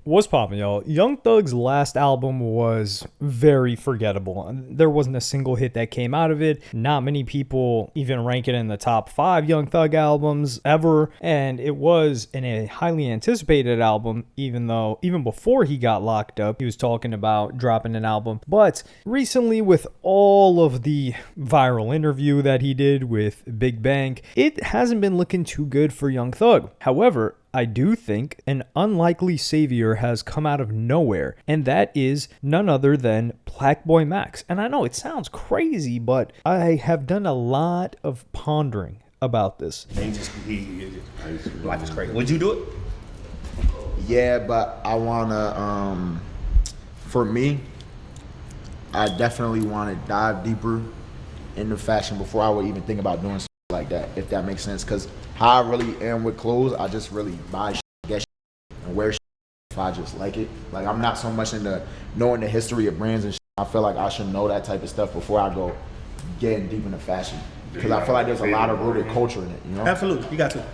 What's poppin', y'all? Young Thug's last album was very forgettable. There wasn't a single hit that came out of it. Not many people even rank it in the top 5 Young Thug albums ever. And it was a highly anticipated album, even before he got locked up, he was talking about dropping an album. But recently, with all of the viral interview that he did with Big Bang, it hasn't been looking too good for Young Thug. However, I do think an unlikely savior has come out of nowhere, and that is none other than Blackboy Max. And I know it sounds crazy, but I have done a lot of pondering about this. Life is crazy. Would you do it? Yeah, but I wanna, for me, I definitely want to dive deeper into fashion before I would even think about doing something like that, if that makes sense. Because how I really am with clothes, I just really buy shit, get shit, and wear shit if I just like it. Like, I'm not so much into knowing the history of brands and shit. I feel like I should know that type of stuff before I go getting deep into fashion. Because I feel like there's a lot of rooted culture in it, you know? Absolutely, you got to.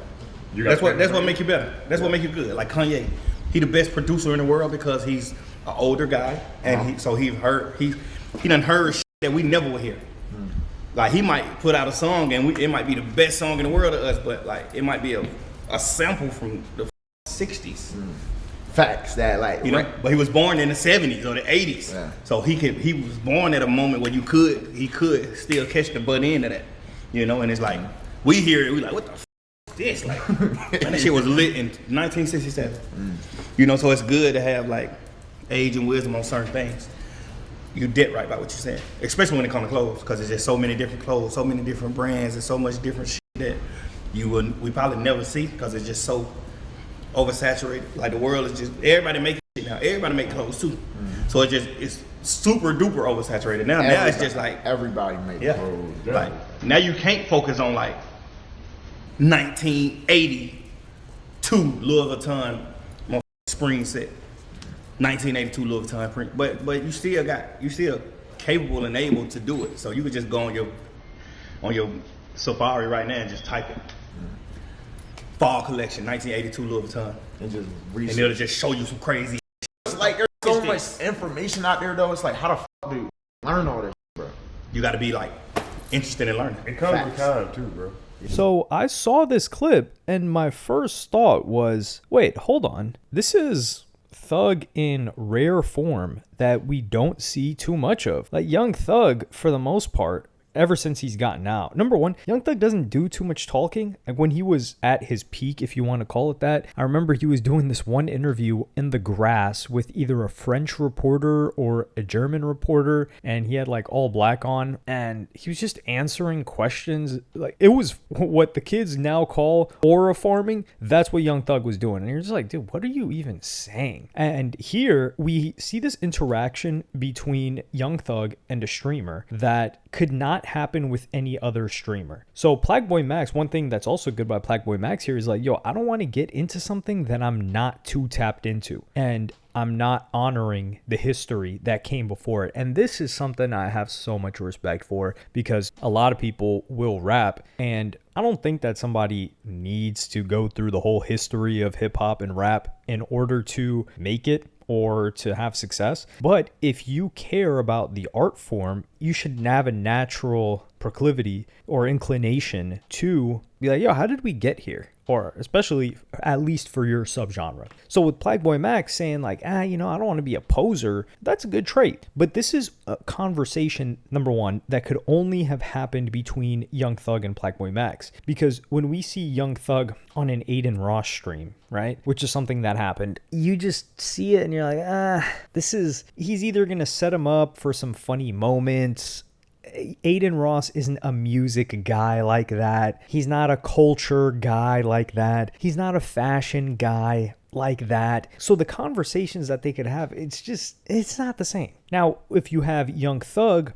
That's what make you better. That's what make you good. Like Kanye, he the best producer in the world because he's an older guy, and he done heard shit that we never will hear. Like, he might put out a song and it might be the best song in the world to us, but like it might be a sample from the 60s. Facts that, like, you know, but he was born in the 70s or the 80s, yeah. So he was born at a moment where he could still catch the butt end of that, you know. And it's like we hear it, we like, what the f is this? Like, man, that shit was lit in 1967. You know, so it's good to have like age and wisdom on certain things. You dead right about what you said, especially when it comes to clothes, because there's just so many different clothes, so many different brands, and so much different shit that we probably never see because it's just so oversaturated. Like, the world is just, everybody making shit now. Everybody make clothes too. So it's super duper oversaturated now. Now it's just like everybody make clothes. Yeah. Like, now you can't focus on like 1982 Louis Vuitton spring set. 1982 Louis Vuitton print, but you still capable and able to do it. So you could just go on your Safari right now and just type it. Fall collection 1982 Louis Vuitton, and just and it'll just show you some crazy. It's like there's so much information out there though. It's like, how the fuck do you learn all this, bro? You got to be like interested in learning. It comes with time too, bro. So I saw this clip and my first thought was, wait, hold on. This is Thug in rare form that we don't see too much of. Like, Young Thug, for the most part, ever since he's gotten out. Number one, Young Thug doesn't do too much talking. Like, when he was at his peak, if you want to call it that, I remember he was doing this one interview in the grass with either a French reporter or a German reporter, and he had like all black on, and he was just answering questions. Like, it was what the kids now call aura farming. That's what Young Thug was doing. And you're just like, dude, what are you even saying? And here we see this interaction between Young Thug and a streamer that could not happen with any other streamer. So Blackboy Max, one thing that's also good about Blackboy Max here is like, yo, I don't want to get into something that I'm not too tapped into, and I'm not honoring the history that came before it. And this is something I have so much respect for, because a lot of people will rap, and I don't think that somebody needs to go through the whole history of hip hop and rap in order to make it or to have success. But if you care about the art form, you should have a natural proclivity or inclination to be like, yo, how did we get here? Or especially, at least for your subgenre. So with Blackboy Max saying like, I don't want to be a poser, that's a good trait. But this is a conversation, number one, that could only have happened between Young Thug and Blackboy Max. Because when we see Young Thug on an Aiden Ross stream, right, which is something that happened, you just see it and you're like, he's either going to set him up for some funny moments. Aiden Ross isn't a music guy like that. He's not a culture guy like that. He's not a fashion guy like that. So the conversations that they could have, it's not the same. Now, if you have Young Thug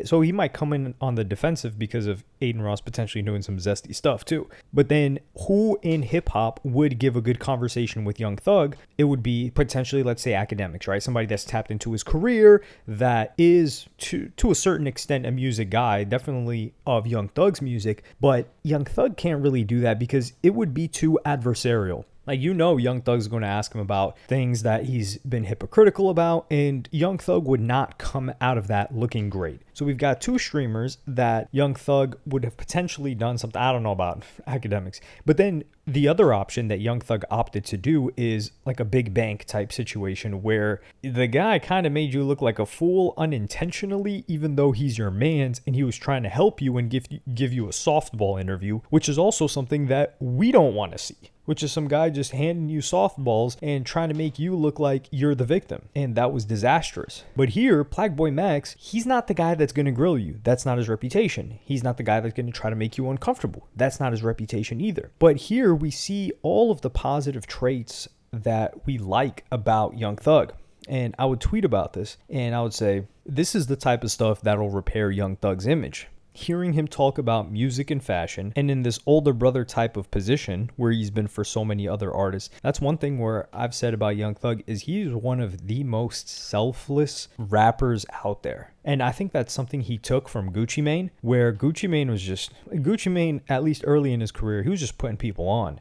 so he might come in on the defensive because of Aiden Ross potentially doing some zesty stuff too. But then who in hip hop would give a good conversation with Young Thug? It would be potentially, let's say, academics, right? Somebody that's tapped into his career, that is to a certain extent a music guy, definitely of Young Thug's music. But Young Thug can't really do that because it would be too adversarial. Like, you know, Young Thug's going to ask him about things that he's been hypocritical about, and Young Thug would not come out of that looking great. So we've got two streamers that Young Thug would have potentially done something. I don't know about academics. But then the other option that Young Thug opted to do is like a big bank type situation where the guy kind of made you look like a fool unintentionally, even though he's your man's, and he was trying to help you and give you a softball interview, which is also something that we don't want to see. Which is some guy just handing you softballs and trying to make you look like you're the victim. And that was disastrous. But here, Plagueboy Max, he's not the guy that's going to grill you. That's not his reputation. He's not the guy that's going to try to make you uncomfortable. That's not his reputation either. But here we see all of the positive traits that we like about Young Thug. And I would tweet about this and I would say, this is the type of stuff that'll repair Young Thug's image. Hearing him talk about music and fashion, and in this older brother type of position where he's been for so many other artists. That's one thing where I've said about Young Thug is he's one of the most selfless rappers out there. And I think that's something he took from Gucci Mane, where Gucci Mane, at least early in his career, he was just putting people on.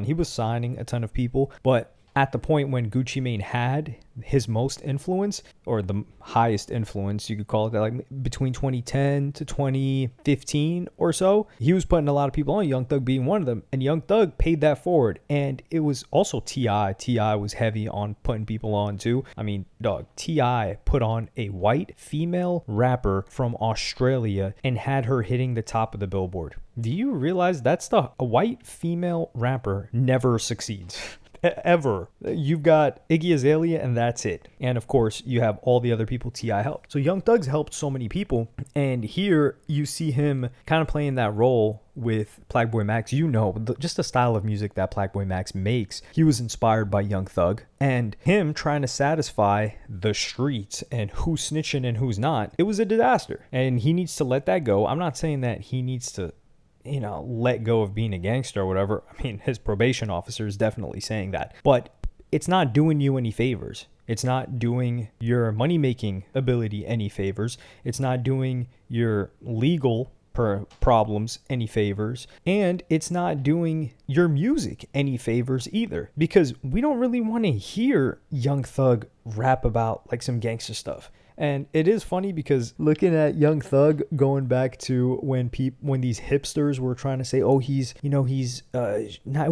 He was signing a ton of people, but at the point when Gucci Mane had his most influence, or the highest influence, you could call it that, like between 2010 to 2015 or so, he was putting a lot of people on, Young Thug being one of them, and Young Thug paid that forward. And it was also T.I. T.I. was heavy on putting people on too. I mean, dog, T.I. put on a white female rapper from Australia and had her hitting the top of the Billboard. Do you realize a white female rapper never succeeds? Ever. You've got Iggy Azalea and that's it. And of course, you have all the other people T.I. helped. So Young Thug's helped so many people. And here you see him kind of playing that role with Plagueboy Max. You know, just the style of music that Plagueboy Max makes. He was inspired by Young Thug. And him trying to satisfy the streets and who's snitching and who's not, it was a disaster. And he needs to let that go. I'm not saying that he needs to let go of being a gangster or whatever. I mean, his probation officer is definitely saying that. But it's not doing you any favors. It's not doing your money-making ability any favors. It's not doing your legal problems any favors. And it's not doing your music any favors either. Because we don't really want to hear Young Thug rap about like some gangster stuff. And it is funny because looking at Young Thug going back to when these hipsters were trying to say, oh, it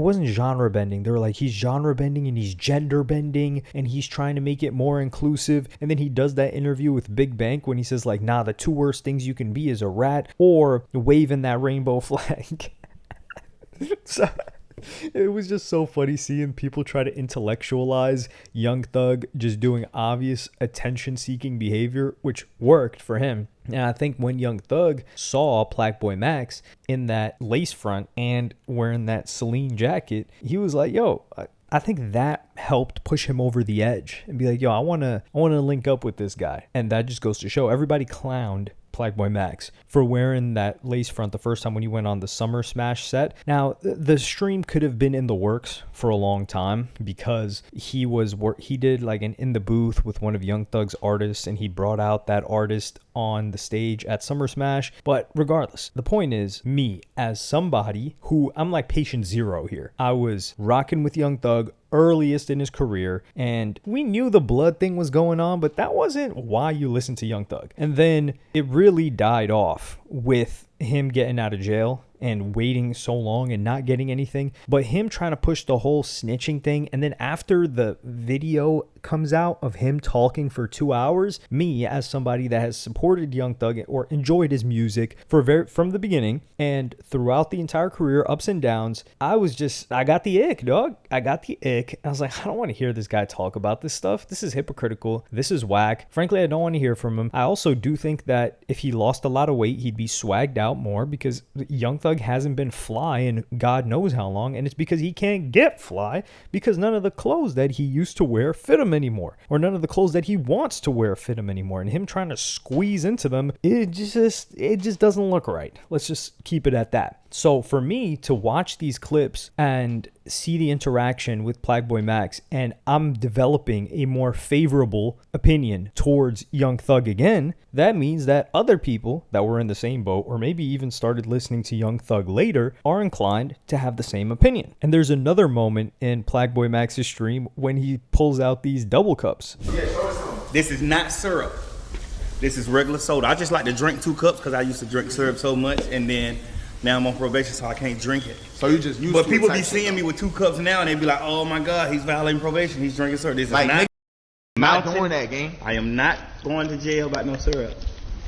wasn't genre bending. They were like, he's genre bending and he's gender bending and he's trying to make it more inclusive. And then he does that interview with Big Bank when he says like, nah, the two worst things you can be is a rat or waving that rainbow flag. So it was just so funny seeing people try to intellectualize Young Thug just doing obvious attention-seeking behavior, which worked for him. And I think when Young Thug saw Plagueboy Max in that lace front and wearing that Celine jacket, he was like, yo, I think that helped push him over the edge and be like, yo, I want to link up with this guy. And that just goes to show everybody clowned Plagueboy Max for wearing that lace front the first time when he went on the Summer Smash set. Now, the stream could have been in the works for a long time because he did like an in the booth with one of Young Thug's artists and he brought out that artist on the stage at Summer Smash. But regardless, the point is, me as somebody who I'm like patient zero here, I was rocking with Young Thug earliest in his career, and we knew the blood thing was going on, but that wasn't why you listened to Young Thug. And then it really died off with him getting out of jail and waiting so long and not getting anything, but him trying to push the whole snitching thing. And then after the video comes out of him talking for 2 hours, me as somebody that has supported Young Thug or enjoyed his music from the beginning and throughout the entire career, ups and downs, I got the ick, dog. I got the ick. I was like, I don't want to hear this guy talk about this stuff. This is hypocritical. This is whack. Frankly, I don't want to hear from him. I also do think that if he lost a lot of weight, he'd be swagged out more because Young Thug hasn't been fly in God knows how long, and it's because he can't get fly because none of the clothes that he used to wear fit him anymore, or none of the clothes that he wants to wear fit him anymore, and him trying to squeeze into them, it just doesn't look right. Let's just keep it at that. So for me to watch these clips and see the interaction with Plague Max, and I'm developing a more favorable opinion towards Young Thug again, that means that other people that were in the same boat, or maybe even started listening to Young Thug later, are inclined to have the same opinion. And there's another moment in Plague Max's stream when he pulls out these double cups. This is not syrup. This is regular soda. I just like to drink 2 cups because I used to drink syrup so much, and then now I'm on probation, so I can't drink it. So you just used But to people it be type seeing shit, me with 2 cups now, and they be like, "Oh my God, he's violating probation. He's drinking syrup." This Like, is not. not doing that, gang. I am not going to jail about no syrup.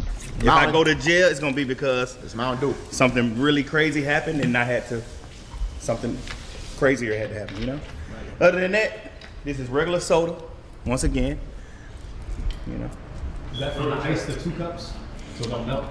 If Mountain- I go to jail, it's gonna be because It's Mountain Dew. something really crazy happened, and I had to. Something crazier had to happen, you know. Other than that, this is regular soda. Once again, you know. Is that for the ice, the 2 cups? So it don't melt?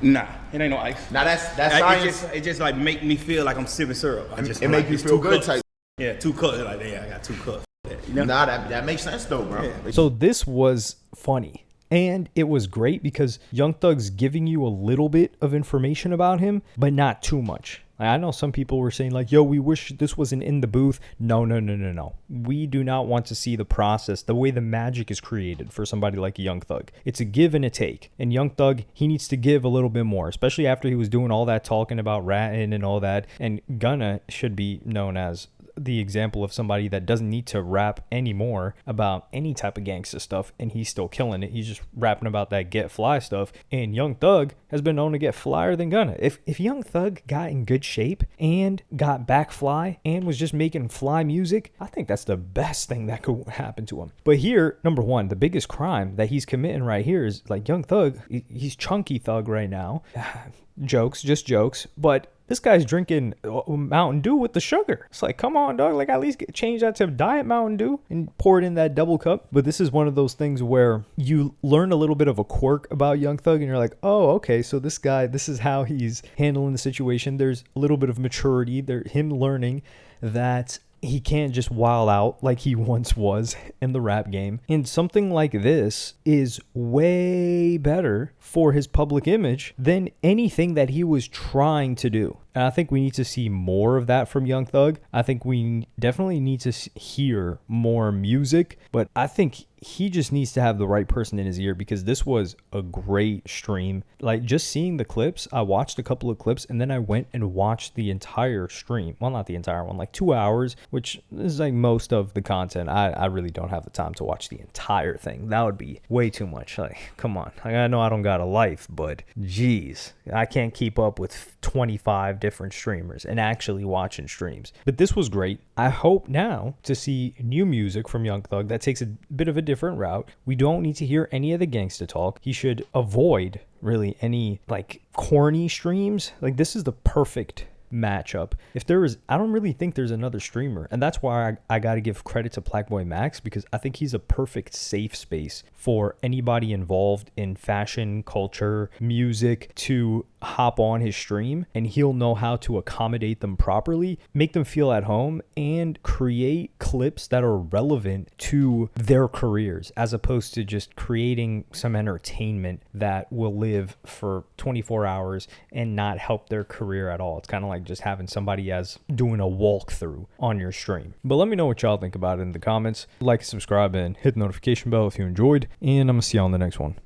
Nah, it ain't no ice. Now that's science. It just like make me feel like I'm sipping syrup. It make you feel good type. Yeah, 2 cups. Like, yeah, I got 2 cups. You know? Nah, that makes sense though, bro. Yeah. So this was funny. And it was great because Young Thug's giving you a little bit of information about him, but not too much. I know some people were saying like, yo, we wish this wasn't in the booth. No. We do not want to see the process, the way the magic is created for somebody like Young Thug. It's a give and a take. And Young Thug, he needs to give a little bit more, especially after he was doing all that talking about ratting and all that. And Gunna should be known as the example of somebody that doesn't need to rap anymore about any type of gangsta stuff, and he's still killing it. He's just rapping about that get fly stuff, and Young Thug has been known to get flyer than Gunna. If Young Thug got in good shape and got back fly and was just making fly music, I think that's the best thing that could happen to him. But here, number one, the biggest crime that he's committing right here is like Young Thug, he's chunky Thug right now. Jokes, just jokes, but this guy's drinking Mountain Dew with the sugar. It's like, come on, dog. Like, at least change that to Diet Mountain Dew and pour it in that double cup. But this is one of those things where you learn a little bit of a quirk about Young Thug, and you're like, oh, okay, so this guy, this is how he's handling the situation. There's a little bit of maturity. Him learning that he can't just wild out like he once was in the rap game. And something like this is way better for his public image than anything that he was trying to do. And I think we need to see more of that from Young Thug. I think we definitely need to hear more music, but I think he just needs to have the right person in his ear, because this was a great stream. Like, just seeing the clips, I watched a couple of clips and then I went and watched the entire stream. Well, not the entire one, like 2 hours, which is like most of the content. I really don't have the time to watch the entire thing. That would be way too much. Like, come on. Like, I know I don't got a life, but geez, I can't keep up with 25 different streamers and actually watching streams. But this was great. I hope now to see new music from Young Thug that takes a bit of a different route. We don't need to hear any of the gangsta talk. He should avoid really any like corny streams. Like, this is the perfect matchup. If there is, I don't really think there's another streamer, and that's why I got to give credit to Plague Max, because I think he's a perfect safe space for anybody involved in fashion, culture, music to hop on his stream, and he'll know how to accommodate them properly, make them feel at home, and create clips that are relevant to their careers, as opposed to just creating some entertainment that will live for 24 hours and not help their career at all. It's kind of like just having somebody as doing a walkthrough on your stream. But let me know what y'all think about it in the comments. Like, subscribe, and hit the notification bell if you enjoyed, and I'm gonna see y'all on the next one.